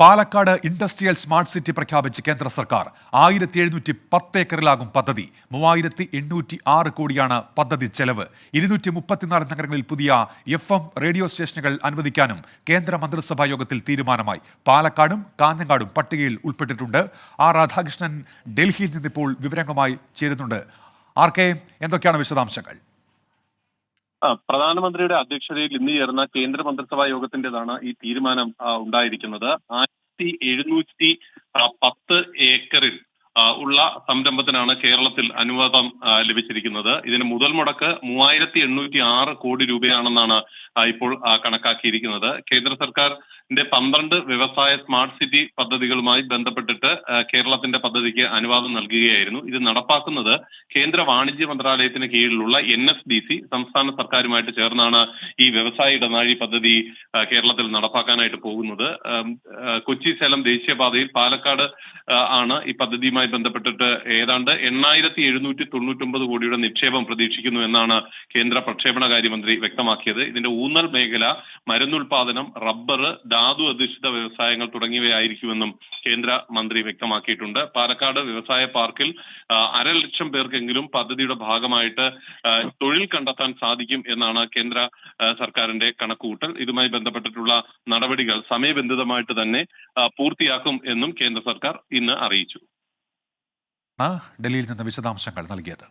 Palakkad industrial smart city പ്രഖ്യാപിച്ച് കേന്ദ്ര സർക്കാർ 1710 ഏക്കറിലാകും പദ്ധതി. 3806 കോടിയാണ് പദ്ധതി ചെലവ്. 234 നഗരങ്ങളിൽ പുതിയ FM റേഡിയോ സ്റ്റേഷനുകൾ അനുവദിക്കാനും കേന്ദ്ര മന്ത്രിസഭാ യോഗത്തിൽ തീരുമാനമായി. പാലക്കാടും കാഞ്ഞങ്ങാടും പട്ടികയിൽ ഉൾപ്പെട്ടിട്ടുണ്ട്. ആർ രാധാകൃഷ്ണൻ ഡൽഹിയിൽ നിന്നിപ്പോൾ വിവരങ്ങളുമായി ചേരുന്നുണ്ട്. ആർക്കെ, എന്തൊക്കെയാണ് വിശദാംശങ്ങൾ? പ്രധാനമന്ത്രിയുടെ അധ്യക്ഷതയിൽ ഇന്ന് ചേർന്ന കേന്ദ്ര മന്ത്രിസഭാ യോഗത്തിന്റേതാണ് ഈ തീരുമാനം ഉണ്ടായിരിക്കുന്നത്. 1710 ഏക്കറിൽ ഉള്ള സംരംഭത്തിനാണ് കേരളത്തിൽ അനുവാദം ലഭിച്ചിരിക്കുന്നത്. ഇതിന് മുതൽ മുടക്ക് 3806 കോടി രൂപയാണെന്നാണ് ഇപ്പോൾ കണക്കാക്കിയിരിക്കുന്നത്. കേന്ദ്ര സർക്കാരിന്റെ 12 വ്യവസായ സ്മാർട്ട് സിറ്റി പദ്ധതികളുമായി ബന്ധപ്പെട്ടിട്ട് കേരളത്തിന്റെ പദ്ധതിക്ക് അനുവാദം നൽകുകയായിരുന്നു. ഇത് നടപ്പാക്കുന്നത് കേന്ദ്ര വാണിജ്യ മന്ത്രാലയത്തിന് കീഴിലുള്ള NSDC സംസ്ഥാന സർക്കാരുമായിട്ട് ചേർന്നാണ് ഈ വ്യവസായ ഇടനാഴി പദ്ധതി കേരളത്തിൽ നടപ്പാക്കാനായിട്ട് പോകുന്നത്. കൊച്ചി സേലം ദേശീയപാതയിൽ പാലക്കാട് ആണ് ഈ പദ്ധതിയുമായി ബന്ധപ്പെട്ടിട്ട് ഏതാണ്ട് 8799 കോടിയുടെ നിക്ഷേപം പ്രതീക്ഷിക്കുന്നു എന്നാണ് കേന്ദ്ര പ്രക്ഷേപണകാര്യമന്ത്രി വ്യക്തമാക്കിയത്. ഇതിന്റെ ഊന്നൽ മേഖല മരുന്നുൽപാദനം, റബ്ബർ, ധാതു അധിഷ്ഠിത വ്യവസായങ്ങൾ തുടങ്ങിയവയായിരിക്കുമെന്നും കേന്ദ്ര മന്ത്രി വ്യക്തമാക്കിയിട്ടുണ്ട്. പാലക്കാട് വ്യവസായ പാർക്കിൽ 1,50,000 പേർക്കെങ്കിലും പദ്ധതിയുടെ ഭാഗമായിട്ട് തൊഴിൽ കണ്ടെത്താൻ സാധിക്കും എന്നാണ് കേന്ദ്ര സർക്കാരിന്റെ കണക്കുകൂട്ടൽ. ഇതുമായി ബന്ധപ്പെട്ടിട്ടുള്ള നടപടികൾ സമയബന്ധിതമായിട്ട് തന്നെ പൂർത്തിയാക്കും എന്നും കേന്ദ്ര സർക്കാർ ഇന്ന് അറിയിച്ചു. ഡൽഹിയിൽ നിന്ന് വിശദാംശങ്ങൾ നൽകിയത്.